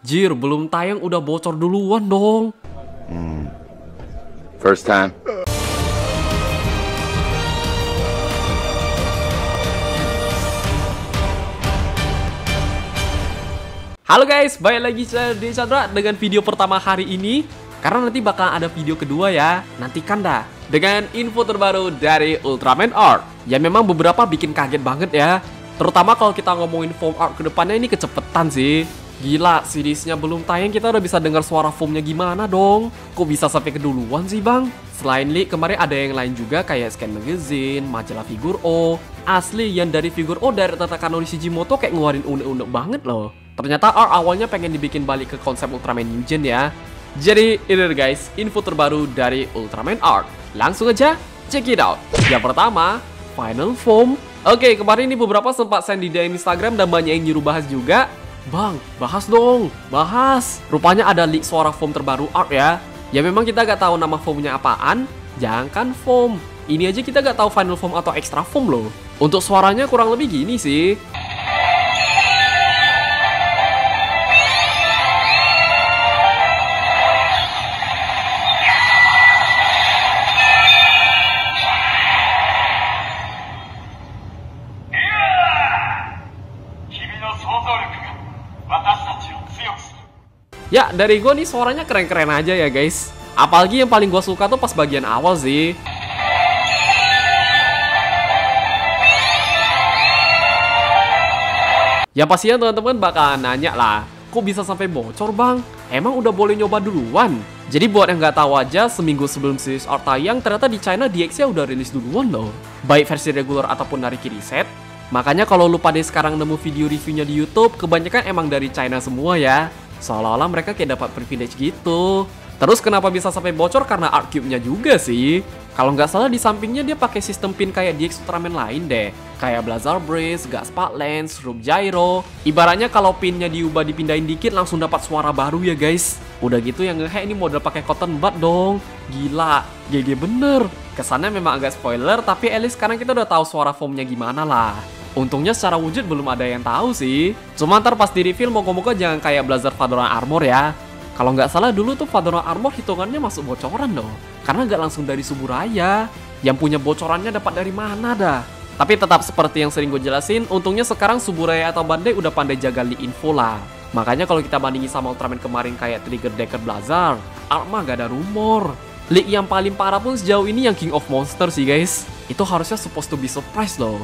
Jir, belum tayang udah bocor duluan dong. First time. Halo guys, balik lagi di Chandra dengan video pertama hari ini. Karena nanti bakal ada video kedua ya. Nantikan dah. Dengan info terbaru dari Ultraman Art. Ya memang beberapa bikin kaget banget ya. Terutama kalau kita ngomongin foam art kedepannya ini kecepetan sih. Gila, seriesnya belum tayang kita udah bisa dengar suara foamnya gimana dong. Kok bisa sampai keduluan sih bang? Selain leak, kemarin ada yang lain juga kayak Scan Magazine, majalah Figur O. Asli yang dari Figur O dari Takanori Shijimoto kayak ngeluarin unek-unek banget loh. Ternyata Art awalnya pengen dibikin balik ke konsep Ultraman New Gen ya. Jadi ini guys, info terbaru dari Ultraman Art. Langsung aja, check it out. Yang pertama, Final Form. Oke, kemarin ini beberapa sempat send di DM Instagram dan banyak yang nyuruh bahas juga. Bang, bahas dong, bahas. Rupanya ada leak suara foam terbaru Art ya. Ya memang kita gak tahu nama foamnya apaan. Jangan foam. Ini aja kita gak tahu final foam atau extra foam loh. Untuk suaranya kurang lebih gini sih. Ya, dari gue nih suaranya keren-keren aja ya guys. Apalagi yang paling gue suka tuh pas bagian awal sih. Ya pastinya teman-teman bakal nanya lah, kok bisa sampai bocor bang? Emang udah boleh nyoba duluan? Jadi buat yang nggak tahu aja, seminggu sebelum series Art tayang, ternyata di China DX-nya udah rilis duluan loh. Baik versi regular ataupun Nariki Reset. Makanya kalau lu pada sekarang nemu video reviewnya di YouTube, kebanyakan emang dari China semua ya. Seolah-olah mereka kayak dapat privilege gitu. Terus kenapa bisa sampai bocor? Karena art cube-nya juga sih. Kalau nggak salah di sampingnya dia pakai sistem pin kayak DX Ultraman lain deh. Kayak Blazar Brace, Gas Spot Lens, Rope Gyro. Ibaratnya kalau pinnya diubah dipindahin dikit langsung dapat suara baru ya guys. Udah gitu yang nge-hack ini model pakai cotton bud dong. Gila, GG bener. Kesannya memang agak spoiler, tapi at least sekarang kita udah tahu suara foamnya gimana lah. Untungnya secara wujud belum ada yang tahu sih. Cuma ntar pas di reveal moga-moga jangan kayak Blazer Fedora Armor ya. Kalau nggak salah dulu tuh Fedora Armor hitungannya masuk bocoran loh. Karena nggak langsung dari Suburaya. Yang punya bocorannya dapat dari mana dah? Tapi tetap seperti yang sering gue jelasin, untungnya sekarang Suburaya atau Bandai udah pandai jaga leak info lah. Makanya kalau kita bandingin sama Ultraman kemarin kayak Trigger Decker Blazar, Art mah gak ada rumor. Leak yang paling parah pun sejauh ini yang King of Monsters sih guys. Itu harusnya supposed to be surprise loh.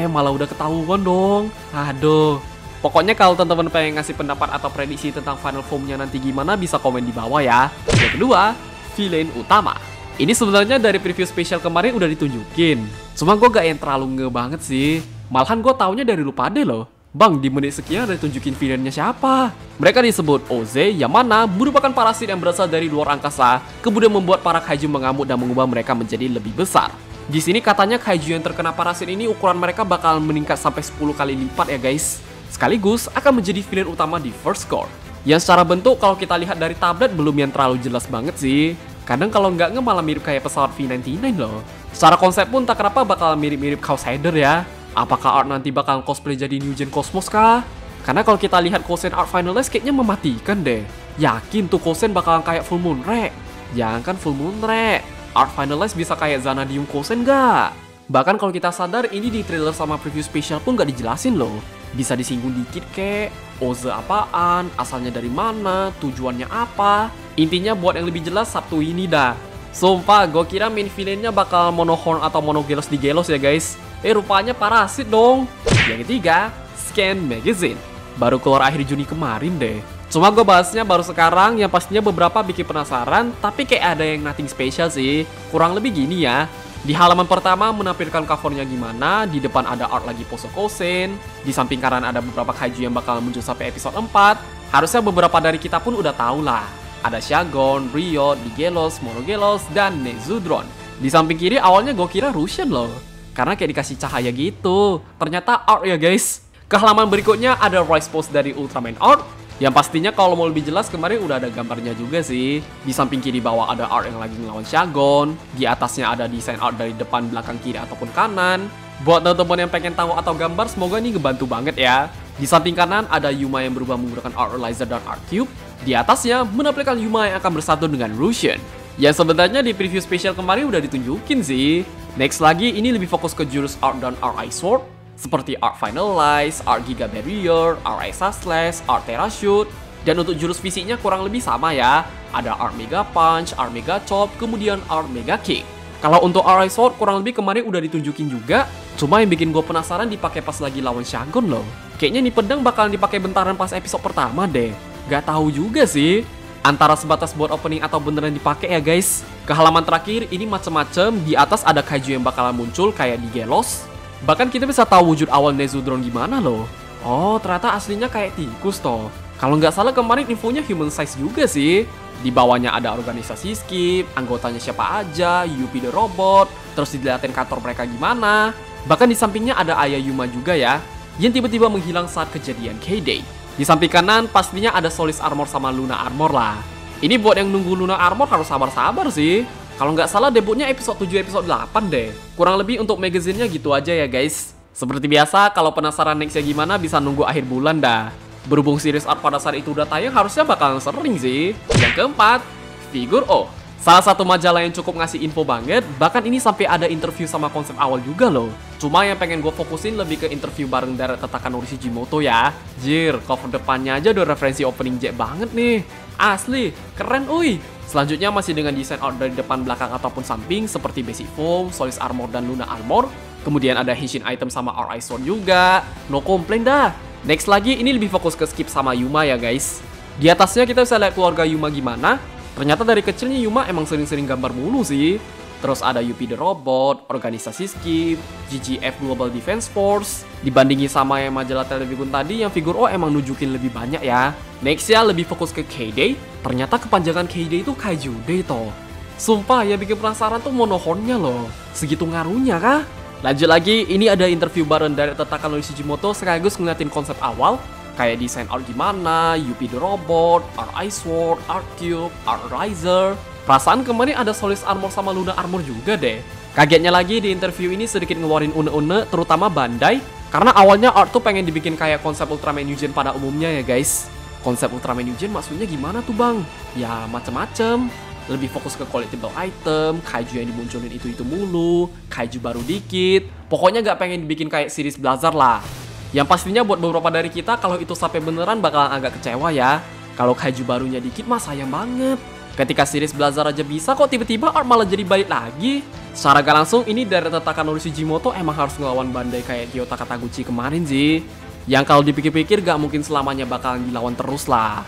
Malah udah ketahuan dong. Aduh. Pokoknya kalau teman-teman pengen ngasih pendapat atau prediksi tentang final form-nya nanti gimana, bisa komen di bawah ya. Yang kedua, villain utama. Ini sebenarnya dari preview spesial kemarin udah ditunjukin. Cuma gue gak yang terlalu nge banget sih. Malahan gue taunya dari lu pade loh. Bang, di menit sekian udah ditunjukin villainnya siapa? Mereka disebut Oze, yang mana merupakan parasit yang berasal dari luar angkasa, kemudian membuat para kaiju mengamuk dan mengubah mereka menjadi lebih besar. Di sini katanya kaiju yang terkena parasit ini ukuran mereka bakal meningkat sampai 10 kali lipat ya guys. Sekaligus akan menjadi villain utama di First Core. Yang secara bentuk kalau kita lihat dari tablet belum yang terlalu jelas banget sih. Kadang kalau nggak malah mirip kayak pesawat V99 loh. Secara konsep pun tak kenapa bakal mirip-mirip Chaos Rider ya. Apakah Art nanti bakal cosplay jadi New Gen Cosmos kah? Karena kalau kita lihat Kosen Art Finalist kayaknya mematikan deh. Yakin tuh Kosen bakalan kayak Full Moon Re. Jangan kan Full Moon Re. Art Finalist bisa kayak Zanadium Kosen gak? Bahkan kalau kita sadar ini di trailer sama preview spesial pun gak dijelasin loh. Bisa disinggung dikit kek. Oze apaan? Asalnya dari mana? Tujuannya apa? Intinya buat yang lebih jelas Sabtu ini dah. Sumpah, gue kira main villainnya bakal Monohorn atau Monogelos di Gelos ya guys. Rupanya parasit dong. Yang ketiga, Scan Magazine. Baru keluar akhir Juni kemarin deh. Cuma gue bahasnya baru sekarang, yang pastinya beberapa bikin penasaran, tapi kayak ada yang nothing special sih. Kurang lebih gini ya. Di halaman pertama menampilkan covernya gimana, di depan ada art lagi pose Kosen, di samping kanan ada beberapa kaiju yang bakal muncul sampai episode 4. Harusnya beberapa dari kita pun udah tahu lah. Ada Shagon, Riot, Digelos, Monogelos, dan Nezudron. Di samping kiri awalnya gue kira Russian loh. Karena kayak dikasih cahaya gitu. Ternyata Art ya guys. Ke halaman berikutnya ada Rise Post dari Ultraman Art. Yang pastinya kalau mau lebih jelas kemarin udah ada gambarnya juga sih. Di samping kiri bawah ada Art yang lagi ngelawan Shagon. Di atasnya ada desain Art dari depan, belakang, kiri, ataupun kanan. Buat teman-teman yang pengen tahu atau gambar, semoga ini ngebantu banget ya. Di samping kanan ada Yuma yang berubah menggunakan Art Laser dan Art Cube. Di atasnya menampilkan Yuma yang akan bersatu dengan Russian. Yang sebenarnya di preview spesial kemarin udah ditunjukin sih. Next lagi ini lebih fokus ke jurus Art dan Art Ice Sword. Seperti Art Finalize, Art Giga Barrier, Art Ice Slash, Art Terra Shoot. Dan untuk jurus fisiknya kurang lebih sama ya. Ada Art Mega Punch, Art Mega Chop, kemudian Art Mega Kick. Kalau untuk Art Ice Sword kurang lebih kemarin udah ditunjukin juga. Cuma yang bikin gue penasaran dipakai pas lagi lawan Shagun loh. Kayaknya nih pedang bakalan dipakai bentaran pas episode pertama deh. Gak tahu juga sih. Antara sebatas buat opening atau beneran dipakai ya guys. Ke halaman terakhir ini macem-macem. Di atas ada kaiju yang bakalan muncul kayak di Gelos. Bahkan kita bisa tahu wujud awal Nezudron gimana loh. Oh ternyata aslinya kayak tikus toh. Kalau nggak salah kemarin infonya human size juga sih. Di bawahnya ada organisasi Skip, anggotanya siapa aja, Yuppie the Robot, terus dilihatin kantor mereka gimana. Bahkan di sampingnya ada Ayah Yuma juga ya, yang tiba-tiba menghilang saat kejadian K-Day. Di samping kanan pastinya ada Solis Armor sama Luna Armor lah. Ini buat yang nunggu Luna Armor harus sabar-sabar sih. Kalau nggak salah debutnya episode 7 episode 8 deh. Kurang lebih untuk magazinnya gitu aja ya guys. Seperti biasa kalau penasaran nextnya gimana bisa nunggu akhir bulan dah. Berhubung series art pada saat itu udah tayang harusnya bakalan sering sih. Yang keempat, Figure O. Salah satu majalah yang cukup ngasih info banget, bahkan ini sampai ada interview sama konsep awal juga loh. Cuma yang pengen gue fokusin lebih ke interview bareng Director Takanori Shijimoto ya. Jir, cover depannya aja udah referensi opening Jack banget nih. Asli, keren uy. Selanjutnya masih dengan desain art dari depan, belakang, ataupun samping seperti Basic Foam, Solis Armor, dan Luna Armor. Kemudian ada Henshin item sama Art Ice Sword juga. No komplain dah. Next lagi ini lebih fokus ke Skip sama Yuma ya guys. Di atasnya kita bisa lihat keluarga Yuma gimana. Ternyata dari kecilnya Yuma emang sering-sering gambar mulu sih. Terus ada Yuppie the Robot, organisasi Skip, GGF Global Defense Force. Dibandingi sama yang majalah Television tadi yang Figure O emang nunjukin lebih banyak ya. Next ya lebih fokus ke K-Day. Ternyata kepanjangan K-Day itu Kaiju Day toh. Sumpah ya bikin penasaran tuh monohornnya loh. Segitu ngaruhnya kah? Lanjut lagi, ini ada interview bareng Director Takanori Shijimoto sekaligus ngeliatin konsep awal. Kayak desain art gimana, Yuppie the Robot, Art Ice Sword, Art Cube, Art Riser. Perasaan kemarin ada Solis Armor sama Luna Armor juga deh. Kagetnya lagi di interview ini sedikit ngeluarin une-une terutama Bandai. Karena awalnya art tuh pengen dibikin kayak konsep Ultraman Eugen pada umumnya ya guys. Konsep Ultraman Eugen maksudnya gimana tuh bang? Ya macem-macem. Lebih fokus ke collectible item, kaiju yang dimunculin itu mulu, kaiju baru dikit. Pokoknya gak pengen dibikin kayak series Blazar lah. Yang pastinya buat beberapa dari kita kalau itu sampai beneran bakalan agak kecewa ya. Kalau kaiju barunya dikit mah sayang banget. Ketika series Blazar aja bisa kok tiba-tiba art malah jadi balik lagi. Secara gak langsung ini Director Takanori Shijimoto emang harus ngelawan Bandai kayak Kyoto Kataguchi kemarin sih. Yang kalau dipikir-pikir gak mungkin selamanya bakalan dilawan terus lah.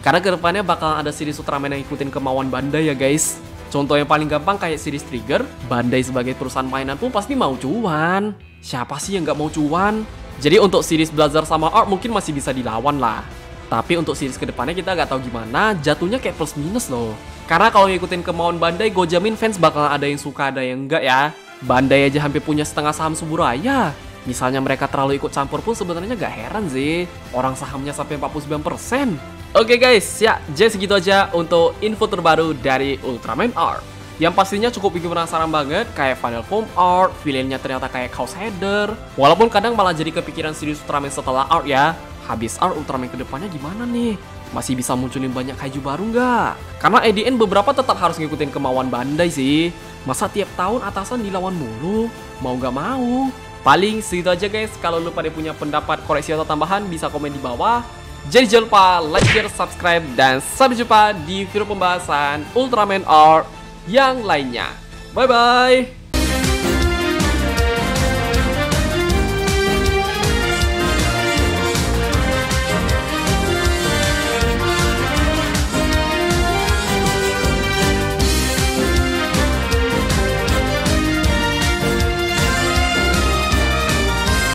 Karena kedepannya bakalan ada series Ultraman yang ikutin kemauan Bandai ya guys. Contoh yang paling gampang kayak series Trigger, Bandai sebagai perusahaan mainan pun pasti mau cuan. Siapa sih yang gak mau cuan? Jadi untuk series Blazar sama Art mungkin masih bisa dilawan lah. Tapi untuk series kedepannya kita gak tahu gimana, jatuhnya kayak plus minus loh. Karena kalau ngikutin kemauan Bandai, gue jamin fans bakalan ada yang suka ada yang enggak ya. Bandai aja hampir punya setengah saham Suburaya. Misalnya mereka terlalu ikut campur pun sebenarnya gak heran sih. Orang sahamnya sampai 49%. Oke guys, ya jadi segitu aja untuk info terbaru dari Ultraman Art. Yang pastinya cukup bikin penasaran banget, kayak Final Form Art, villainnya ternyata kayak Chaos Header. Walaupun kadang malah jadi kepikiran series Ultraman setelah Art ya. Habis Art, Ultraman kedepannya gimana nih? Masih bisa munculin banyak kaiju baru nggak? Karena ADN beberapa tetap harus ngikutin kemauan Bandai sih. Masa tiap tahun atasan dilawan mulu? Mau nggak mau? Paling segitu aja guys, kalau lu pada punya pendapat, koreksi atau tambahan bisa komen di bawah. Jadi jangan lupa like, share, subscribe, dan sampai jumpa di video pembahasan Ultraman Art yang lainnya. Bye-bye!